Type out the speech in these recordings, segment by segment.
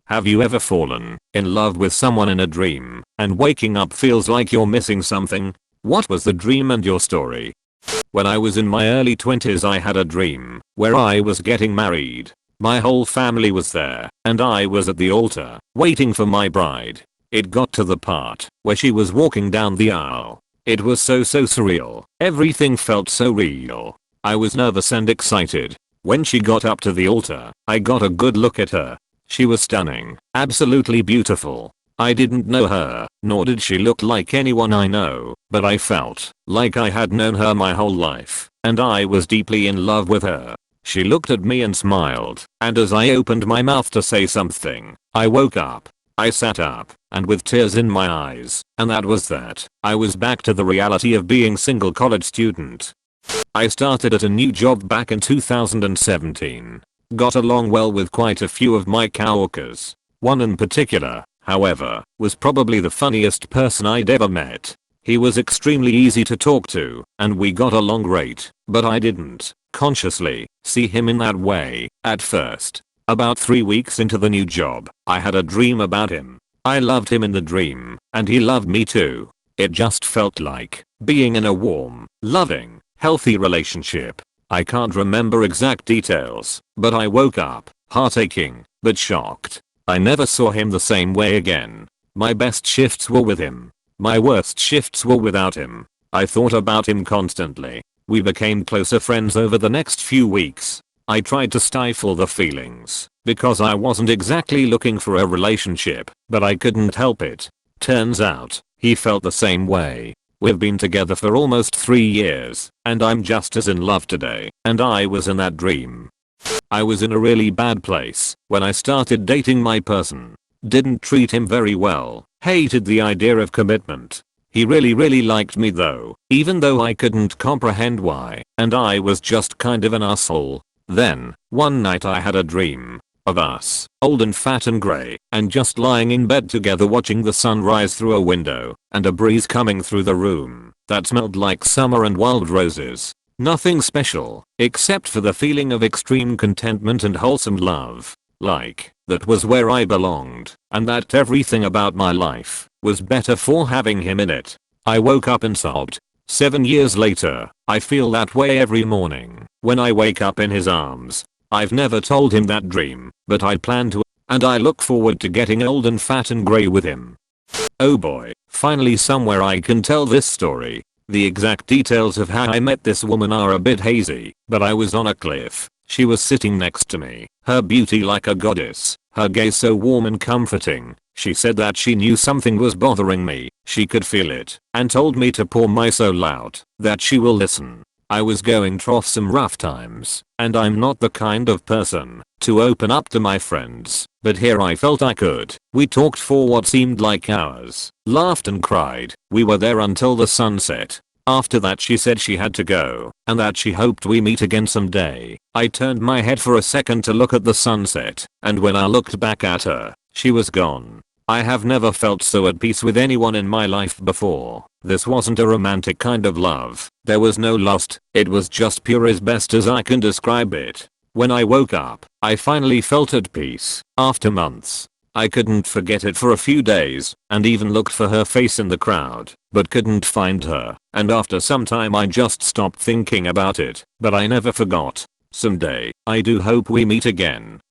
Have you ever fallen in love with someone in a dream and waking up feels like you're missing something? What was the dream and your story? When I was in my early 20s I had a dream where I was getting married. My whole family was there and I was at the altar waiting for my bride. It got to the part where she was walking down the aisle. It was so surreal. Everything felt so real. I was nervous and excited. When she got up to the altar, I got a good look at her. She was stunning, absolutely beautiful. I didn't know her, nor did she look like anyone I know, but I felt like I had known her my whole life, and I was deeply in love with her. She looked at me and smiled, and as I opened my mouth to say something, I woke up. I sat up, and with tears in my eyes, and that was that. I was back to the reality of being single college student. I started at a new job back in 2017. Got along well with quite a few of my coworkers. One in particular, however, was probably the funniest person I'd ever met. He was extremely easy to talk to, and we got along great, but I didn't, consciously, see him in that way, at first. About 3 weeks into the new job, I had a dream about him. I loved him in the dream, and he loved me too. It just felt like being in a warm, loving, healthy relationship. I can't remember exact details, but I woke up, heart aching, but shocked. I never saw him the same way again. My best shifts were with him. My worst shifts were without him. I thought about him constantly. We became closer friends over the next few weeks. I tried to stifle the feelings, because I wasn't exactly looking for a relationship, but I couldn't help it. Turns out, he felt the same way. We've been together for almost 3 years, and I'm just as in love today, and I was in that dream. I was in a really bad place when I started dating my person. Didn't treat him very well, hated the idea of commitment. He really liked me though, even though I couldn't comprehend why, and I was just kind of an asshole. Then, one night I had a dream of us, old and fat and grey, and just lying in bed together watching the sun rise through a window, and a breeze coming through the room that smelled like summer and wild roses. Nothing special, except for the feeling of extreme contentment and wholesome love. Like, that was where I belonged, and that everything about my life was better for having him in it. I woke up and sobbed. 7 years later, I feel that way every morning when I wake up in his arms. I've never told him that dream, but I plan to, and I look forward to getting old and fat and grey with him. Oh boy, finally somewhere I can tell this story. The exact details of how I met this woman are a bit hazy, but I was on a cliff. She was sitting next to me, her beauty like a goddess, her gaze so warm and comforting. She said that she knew something was bothering me, she could feel it, and told me to pour my soul out, that she will listen. I was going through some rough times, and I'm not the kind of person to open up to my friends, but here I felt I could. We talked for what seemed like hours, laughed and cried. We were there until the sunset. After that she said she had to go, and that she hoped we meet again someday. I turned my head for a second to look at the sunset, and when I looked back at her, she was gone. I have never felt so at peace with anyone in my life before. This wasn't a romantic kind of love. There was no lust, it was just pure as best as I can describe it. When I woke up, I finally felt at peace, after months. I couldn't forget it for a few days, and even looked for her face in the crowd, but couldn't find her, and after some time I just stopped thinking about it, but I never forgot. Someday, I do hope we meet again.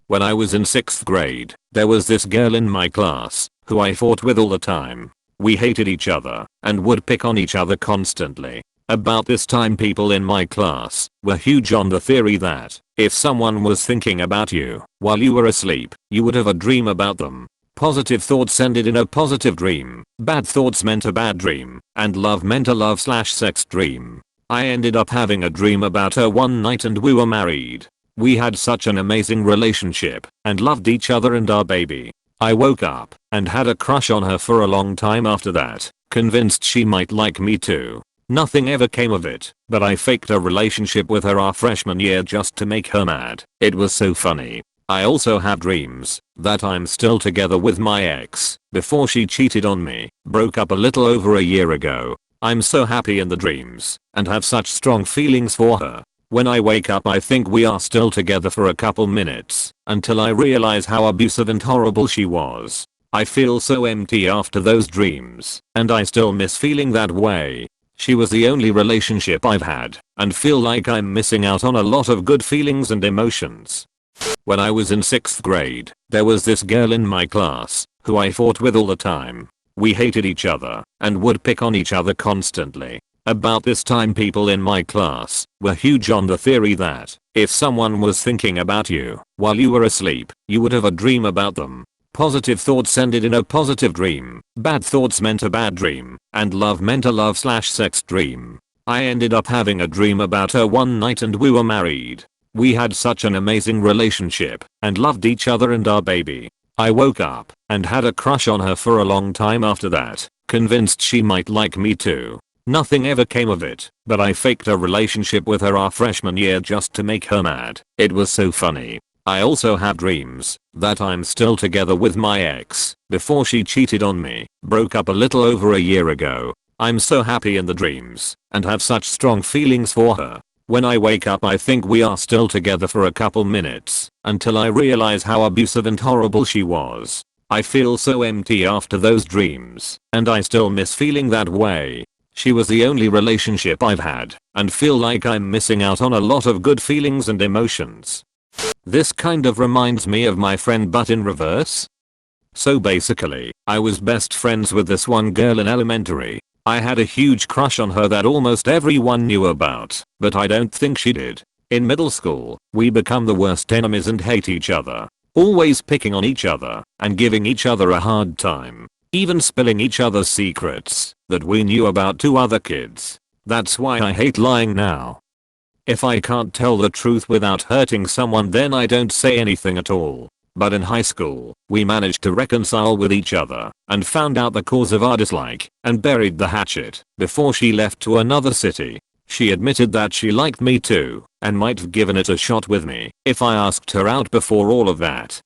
When I was in 6th grade, there was this girl in my class, who I fought with all the time. We hated each other, and would pick on each other constantly. About this time people in my class were huge on the theory that, if someone was thinking about you while you were asleep, you would have a dream about them. Positive thoughts ended in a positive dream, bad thoughts meant a bad dream, and love meant a love/sex dream. I ended up having a dream about her one night and we were married. We had such an amazing relationship, and loved each other and our baby. I woke up, and had a crush on her for a long time after that, convinced she might like me too. Nothing ever came of it, but I faked a relationship with her our freshman year just to make her mad. It was so funny. I also have dreams that I'm still together with my ex, before she cheated on me, broke up a little over a year ago. I'm so happy in the dreams, and have such strong feelings for her. When I wake up I think we are still together for a couple minutes until I realize how abusive and horrible she was. I feel so empty after those dreams, and I still miss feeling that way. She was the only relationship I've had, and feel like I'm missing out on a lot of good feelings and emotions. When I was in 6th grade, there was this girl in my class who I fought with all the time. We hated each other and would pick on each other constantly. About this time people in my class were huge on the theory that if someone was thinking about you while you were asleep, you would have a dream about them. Positive thoughts ended in a positive dream, bad thoughts meant a bad dream, and love meant a love/sex dream. I ended up having a dream about her one night and we were married. We had such an amazing relationship and loved each other and our baby. I woke up and had a crush on her for a long time after that, convinced she might like me too. Nothing ever came of it, but I faked a relationship with her our freshman year just to make her mad. It was so funny. I also have dreams that I'm still together with my ex before she cheated on me. Broke up a little over a year ago. I'm so happy in the dreams and have such strong feelings for her. When I wake up I think we are still together for a couple minutes until I realize how abusive and horrible she was. I feel so empty after those dreams, and I still miss feeling that way. She was the only relationship I've had, and feel like I'm missing out on a lot of good feelings and emotions. This kind of reminds me of my friend but in reverse. So basically, I was best friends with this one girl in elementary. I had a huge crush on her that almost everyone knew about, but I don't think she did. In middle school, we become the worst enemies and hate each other. Always picking on each other and giving each other a hard time. Even spilling each other's secrets that we knew about to other kids. That's why I hate lying now. If I can't tell the truth without hurting someone then I don't say anything at all. But in high school, we managed to reconcile with each other and found out the cause of our dislike and buried the hatchet before she left to another city. She admitted that she liked me too and might have given it a shot with me if I asked her out before all of that.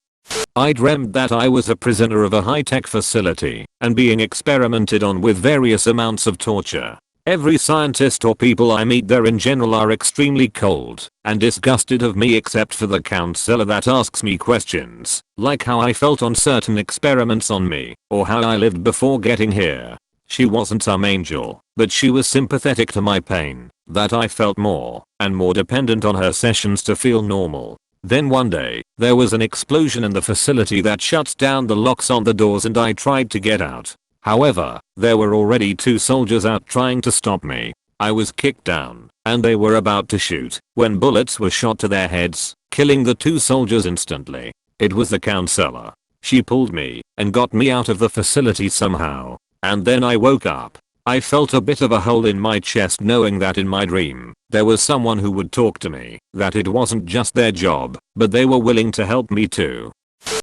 I dreamt that I was a prisoner of a high-tech facility and being experimented on with various amounts of torture. Every scientist or people I meet there in general are extremely cold and disgusted of me except for the counselor that asks me questions, like how I felt on certain experiments on me, or how I lived before getting here. She wasn't some angel, but she was sympathetic to my pain, that I felt more and more dependent on her sessions to feel normal. Then one day, there was an explosion in the facility that shuts down the locks on the doors and I tried to get out. However, there were already 2 soldiers out trying to stop me. I was kicked down, and they were about to shoot, when bullets were shot to their heads, killing the 2 soldiers instantly. It was the counselor. She pulled me, and got me out of the facility somehow. And then I woke up. I felt a bit of a hole in my chest knowing that in my dream, there was someone who would talk to me, that it wasn't just their job, but they were willing to help me too.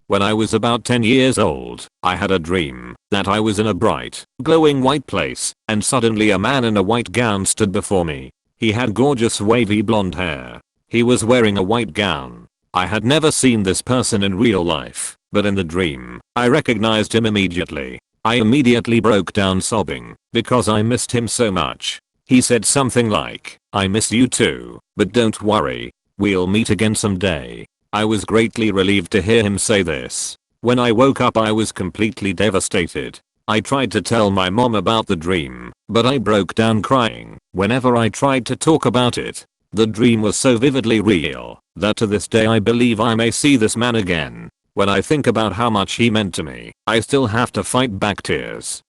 When I was about 10 years old, I had a dream that I was in a bright, glowing white place, and suddenly a man in a white gown stood before me. He had gorgeous wavy blonde hair. He was wearing a white gown. I had never seen this person in real life, but in the dream, I recognized him immediately. I immediately broke down sobbing, because I missed him so much. He said something like, "I miss you too, but don't worry, we'll meet again someday." I was greatly relieved to hear him say this. When I woke up I was completely devastated. I tried to tell my mom about the dream, but I broke down crying whenever I tried to talk about it. The dream was so vividly real that to this day I believe I may see this man again. When I think about how much he meant to me, I still have to fight back tears.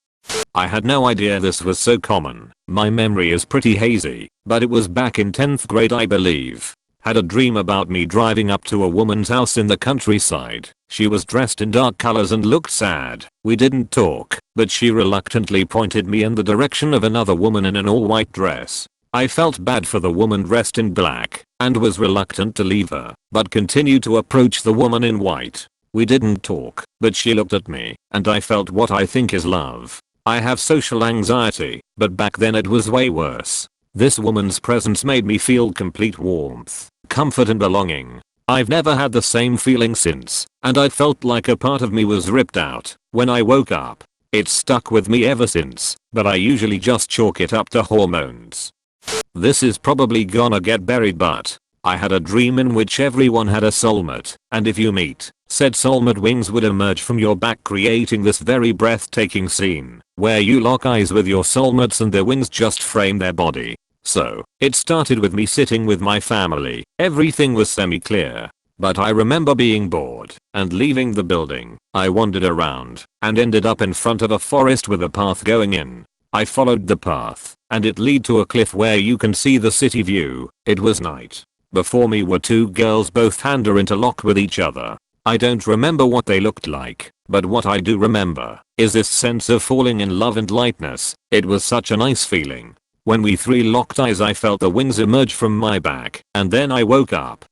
I had no idea this was so common. My memory is pretty hazy, but it was back in 10th grade I believe. Had a dream about me driving up to a woman's house in the countryside. She was dressed in dark colors and looked sad. We didn't talk, but she reluctantly pointed me in the direction of another woman in an all-white dress. I felt bad for the woman dressed in black, and was reluctant to leave her, but continued to approach the woman in white. We didn't talk, but she looked at me, and I felt what I think is love. I have social anxiety, but back then it was way worse. This woman's presence made me feel complete warmth, comfort and belonging. I've never had the same feeling since, and I felt like a part of me was ripped out when I woke up. It's stuck with me ever since, but I usually just chalk it up to hormones. This is probably gonna get buried, but I had a dream in which everyone had a soulmate, and if you meet said soulmate, wings would emerge from your back, creating this very breathtaking scene where you lock eyes with your soulmates and their wings just frame their body. So, it started with me sitting with my family. Everything was semi-clear, but I remember being bored and leaving the building. I wandered around and ended up in front of a forest with a path going in. I followed the path and it led to a cliff where you can see the city view. It was night. Before me were two girls, both hand are interlocked with each other. I don't remember what they looked like, but what I do remember is this sense of falling in love and lightness. It was such a nice feeling. When we three locked eyes, I felt the wings emerge from my back, and then I woke up